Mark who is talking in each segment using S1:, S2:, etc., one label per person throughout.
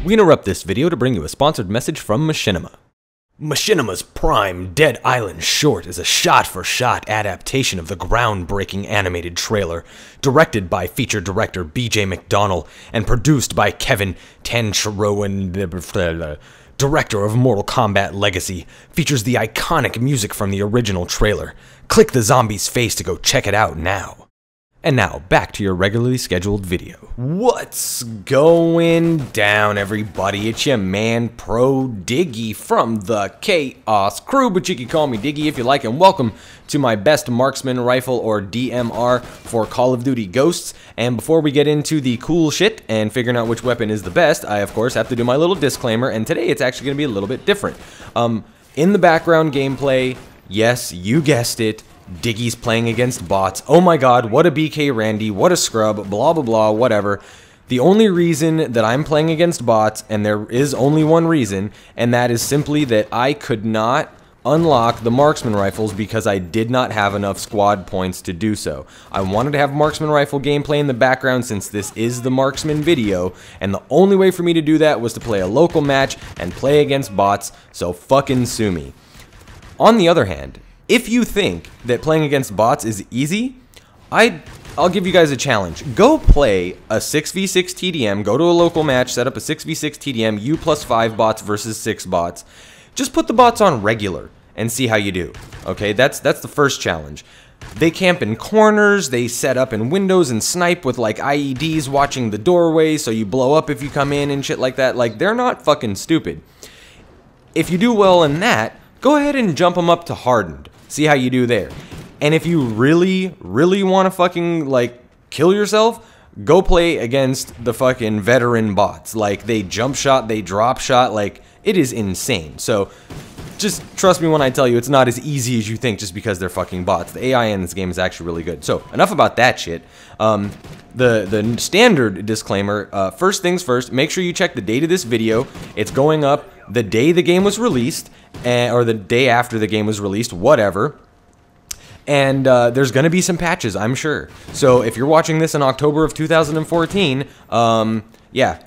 S1: We interrupt this video to bring you a sponsored message from Machinima. Machinima's prime Dead Island short is a shot-for-shot adaptation of the groundbreaking animated trailer, directed by feature director B.J. McDonnell and produced by Kevin Tancharoen, director of Mortal Kombat Legacy. Features the iconic music from the original trailer. Click the zombie's face to go check it out now. And now, back to your regularly scheduled video. What's going down, everybody? It's your man, Pro Diggy from the Chaos Crew, but you can call me Diggy if you like, and welcome to my best Marksman Rifle, or DMR, for Call of Duty Ghosts. And before we get into the cool shit and figuring out which weapon is the best, I, of course, have to do my little disclaimer, and today it's actually going to be a little bit different. In the background gameplay, yes, you guessed it, Diggy's playing against bots. Oh my god, what a BK Randy, what a scrub, blah blah blah, whatever. The only reason that I'm playing against bots, and there is only one reason, and that is simply that I could not unlock the Marksman Rifles because I did not have enough squad points to do so. I wanted to have Marksman Rifle gameplay in the background since this is the Marksman video, and the only way for me to do that was to play a local match and play against bots, so fucking sue me. On the other hand, if you think that playing against bots is easy, I'll give you guys a challenge. Go play a 6v6 TDM, go to a local match, set up a 6v6 TDM, you plus 5 bots versus 6 bots. Just put the bots on regular and see how you do. Okay, that's the first challenge. They camp in corners, they set up in windows and snipe with like IEDs watching the doorway so you blow up if you come in and shit like that. Like, they're not fucking stupid. If you do well in that, go ahead and jump them up to hardened. See how you do there. And if you really, really want to fucking, like, kill yourself, go play against the fucking veteran bots. Like, they jump shot, they drop shot, like, it is insane. So, just trust me when I tell you it's not as easy as you think just because they're fucking bots. The AI in this game is actually really good. So, enough about that shit. The standard disclaimer, first things first, make sure you check the date of this video. It's going up the day the game was released, or the day after the game was released, whatever. And there's going to be some patches, I'm sure. So if you're watching this in October of 2014, yeah,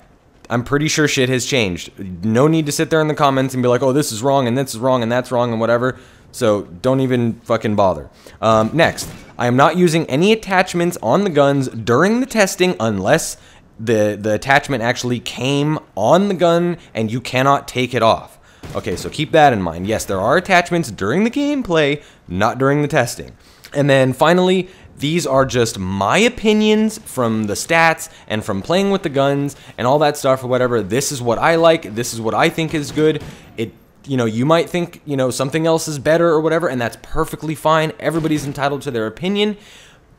S1: I'm pretty sure shit has changed. No need to sit there in the comments and be like, oh, this is wrong, and this is wrong, and that's wrong, and whatever. So don't even fucking bother. Next, I am not using any attachments on the guns during the testing unless the attachment actually came on the gun and you cannot take it off. Okay, so keep that in mind. Yes, there are attachments during the gameplay, not during the testing. And then finally, these are just my opinions from the stats and from playing with the guns and all that stuff or whatever. This is what I like. This is what I think is good. You know, you might think, you know, something else is better or whatever, and that's perfectly fine. Everybody's entitled to their opinion.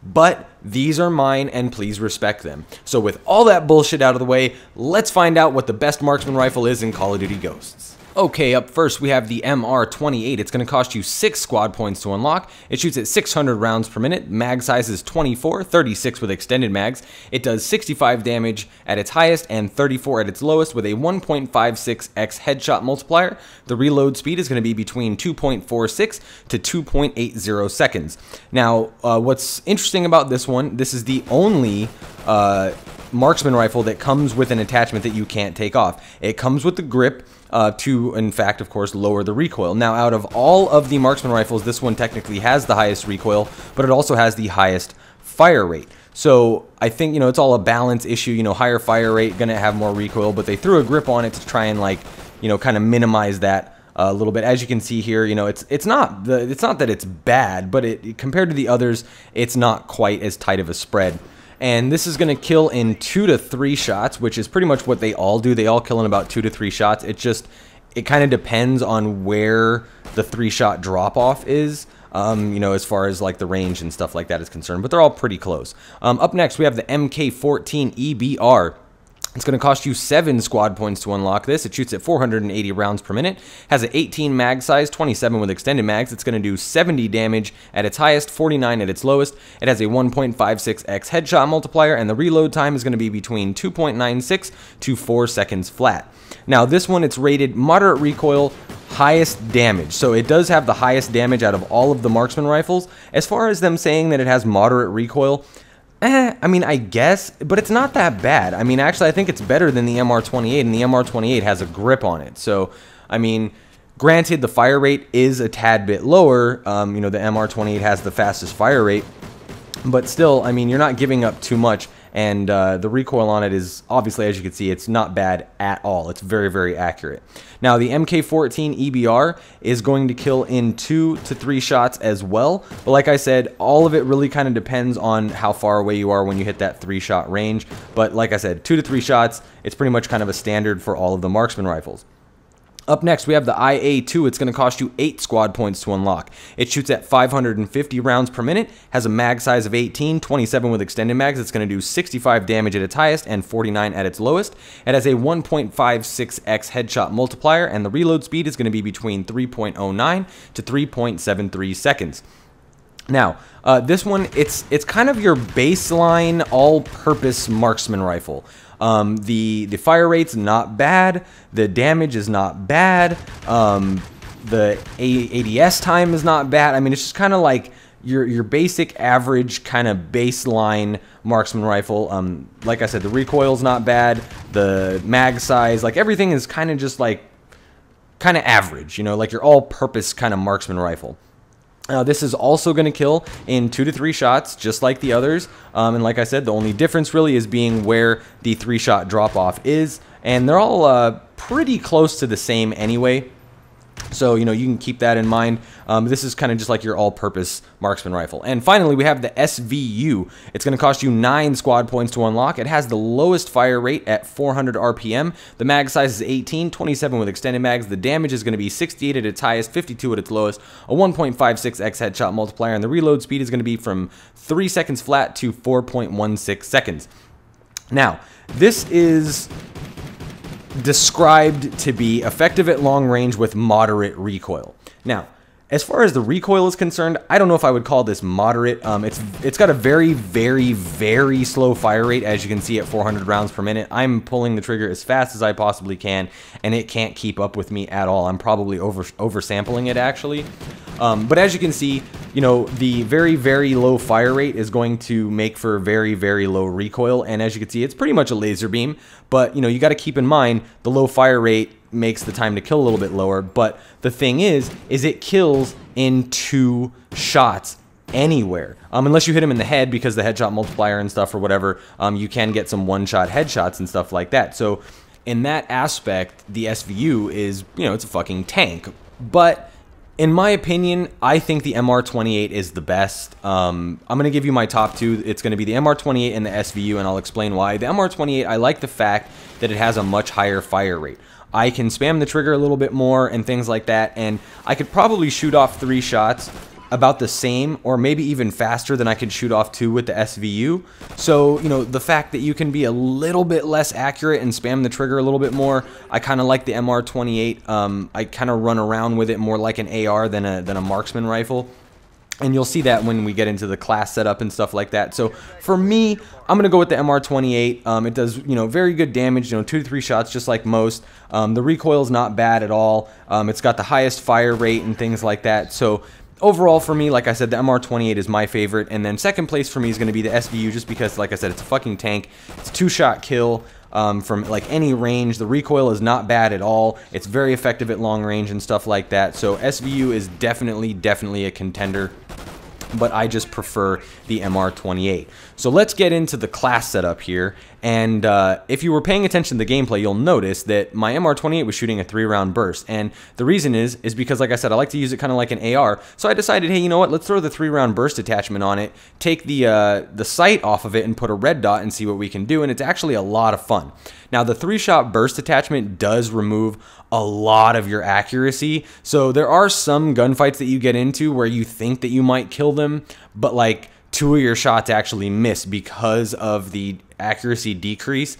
S1: But these are mine, and please respect them. So with all that bullshit out of the way, let's find out what the best Marksman Rifle is in Call of Duty Ghosts. Okay, up first we have the MR28. It's going to cost you 6 squad points to unlock. It shoots at 600 rounds per minute. Mag size is 24, 36 with extended mags. It does 65 damage at its highest and 34 at its lowest with a 1.56x headshot multiplier. The reload speed is going to be between 2.46 to 2.80 seconds. Now, what's interesting about this one, this is the only Marksman Rifle that comes with an attachment that you can't take off. It comes with the grip to, in fact, of course, lower the recoil. Now, out of all of the Marksman Rifles, this one technically has the highest recoil, but it also has the highest fire rate. So I think, you know, it's all a balance issue. You know, higher fire rate, gonna have more recoil, but they threw a grip on it to try and, like, you know, kind of minimize that a little bit. As you can see here, you know, it's not that it's bad, but compared to the others, it's not quite as tight of a spread. And this is going to kill in 2 to 3 shots, which is pretty much what they all do. They all kill in about 2 to 3 shots. It kind of depends on where the 3-shot drop-off is, you know, as far as like the range and stuff like that is concerned. But they're all pretty close. Up next, we have the MK14 EBR. It's going to cost you 7 squad points to unlock this. It shoots at 480 rounds per minute, has an 18 mag size, 27 with extended mags. It's going to do 70 damage at its highest, 49 at its lowest. It has a 1.56x headshot multiplier, and the reload time is going to be between 2.96 to 4 seconds flat. Now, this one, it's rated moderate recoil, highest damage. So it does have the highest damage out of all of the Marksman Rifles. As far as them saying that it has moderate recoil, I mean, I guess, but it's not that bad. I mean, actually, I think it's better than the MR28, and the MR28 has a grip on it. So, I mean, granted, the fire rate is a tad bit lower. You know, the MR28 has the fastest fire rate, but still, I mean, you're not giving up too much. And the recoil on it is, obviously, as you can see, it's not bad at all. It's very, very accurate. Now, the MK14 EBR is going to kill in 2 to 3 shots as well. But like I said, all of it really kind of depends on how far away you are when you hit that 3-shot range. But like I said, 2 to 3 shots, it's pretty much kind of a standard for all of the marksman rifles. Up next, we have the IA2. It's going to cost you 8 squad points to unlock. It shoots at 550 rounds per minute, has a mag size of 18, 27 with extended mags. It's going to do 65 damage at its highest and 49 at its lowest. It has a 1.56x headshot multiplier, and the reload speed is going to be between 3.09 to 3.73 seconds. Now, this one, it's kind of your baseline all-purpose marksman rifle. The fire rate's not bad, the damage is not bad, the ADS time is not bad. I mean, it's just kind of like your basic average kind of baseline marksman rifle. Like I said, the recoil's not bad, the mag size, like everything is kind of just like kind of average, you know, like your all-purpose kind of marksman rifle. This is also going to kill in 2 to 3 shots, just like the others. And like I said, the only difference really is being where the 3-shot drop-off is. And they're all pretty close to the same anyway. So, you know, you can keep that in mind. This is kind of just like your all-purpose marksman rifle. And finally, we have the SVU. It's going to cost you 9 squad points to unlock. It has the lowest fire rate at 400 RPM. The mag size is 18, 27 with extended mags. The damage is going to be 68 at its highest, 52 at its lowest, a 1.56x headshot multiplier, and the reload speed is going to be from 3 seconds flat to 4.16 seconds. Now, this is described to be effective at long range with moderate recoil. Now, as far as the recoil is concerned, I don't know if I would call this moderate. It's got a very, very, very slow fire rate, as you can see at 400 rounds per minute. I'm pulling the trigger as fast as I possibly can, and it can't keep up with me at all. I'm probably oversampling it, actually. But as you can see, you know, the very, very low fire rate is going to make for very, very low recoil. And as you can see, it's pretty much a laser beam. But, you know, you got to keep in mind the low fire rate makes the time to kill a little bit lower. But the thing is it kills in 2 shots anywhere. Unless you hit him in the head, because the headshot multiplier and stuff or whatever, you can get some one-shot headshots and stuff like that. So in that aspect, the SVU is, you know, it's a fucking tank. But in my opinion, I think the MR28 is the best. I'm going to give you my top 2. It's going to be the MR28 and the SVU, and I'll explain why. The MR28, I like the fact that it has a much higher fire rate. I can spam the trigger a little bit more and things like that, and I could probably shoot off 3 shots about the same, or maybe even faster than I could shoot off 2 with the SVU. So, you know, the fact that you can be a little bit less accurate and spam the trigger a little bit more, I kind of like the MR28. I kind of run around with it more like an AR than a marksman rifle. And you'll see that when we get into the class setup and stuff like that. So for me, I'm going to go with the MR28. It does, you know, very good damage, you know, 2 to 3 shots just like most. The recoil is not bad at all. It's got the highest fire rate and things like that. So overall for me, like I said, the MR28 is my favorite. And then second place for me is going to be the SVU, just because, like I said, it's a fucking tank. It's a 2-shot kill. From like any range. The recoil is not bad at all. It's very effective at long range and stuff like that. So SVU is definitely a contender, but I just prefer the MR28. So let's get into the class setup here. And if you were paying attention to the gameplay, you'll notice that my MR28 was shooting a 3-round burst. And the reason is because, like I said, I like to use it kind of like an AR. So I decided, hey, you know what? Let's throw the 3-round burst attachment on it, take the sight off of it, and put a red dot and see what we can do. And it's actually a lot of fun. Now, the 3-shot burst attachment does remove a lot of your accuracy. So there are some gunfights that you get into where you think that you might kill them, but like 2 of your shots actually miss because of the accuracy decrease.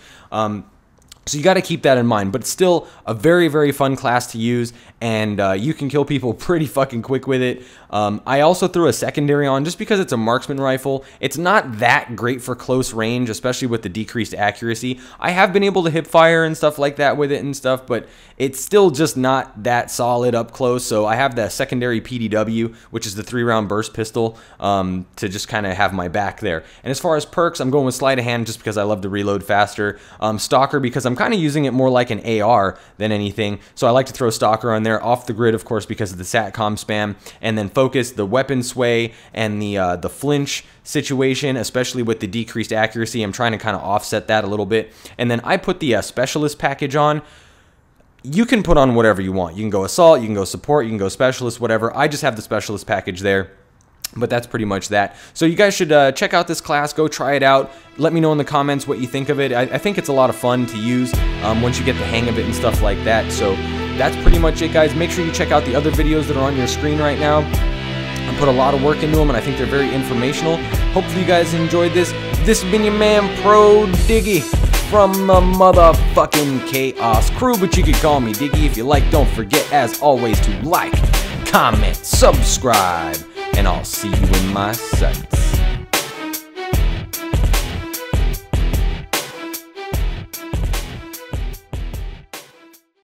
S1: So you got to keep that in mind, but it's still a very, very fun class to use, and you can kill people pretty fucking quick with it. I also threw a secondary on just because it's a marksman rifle. It's not that great for close range, especially with the decreased accuracy. I have been able to hip fire and stuff like that with it and stuff, but it's still just not that solid up close. So I have the secondary PDW, which is the 3-round burst pistol, to just kind of have my back there. And as far as perks, I'm going with sleight of hand just because I love to reload faster. Stalker because I'm kind of using it more like an AR than anything. So I like to throw Stalker on there. Off the grid, of course, because of the SATCOM spam. And then focus, the weapon sway, and the flinch situation, especially with the decreased accuracy. I'm trying to kind of offset that a little bit. And then I put the specialist package on. You can put on whatever you want. You can go assault, you can go support, you can go specialist, whatever. I just have the specialist package there. But that's pretty much that. So you guys should check out this class. Go try it out. Let me know in the comments what you think of it. I think it's a lot of fun to use once you get the hang of it and stuff like that. So that's pretty much it, guys. Make sure you check out the other videos that are on your screen right now. I put a lot of work into them, and I think they're very informational. Hopefully you guys enjoyed this. This has been your man, Pro Diggy, from the motherfucking Chaos Crew, but you can call me Diggy if you like. Don't forget, as always, to like, comment, subscribe, and I'll see you in my sights.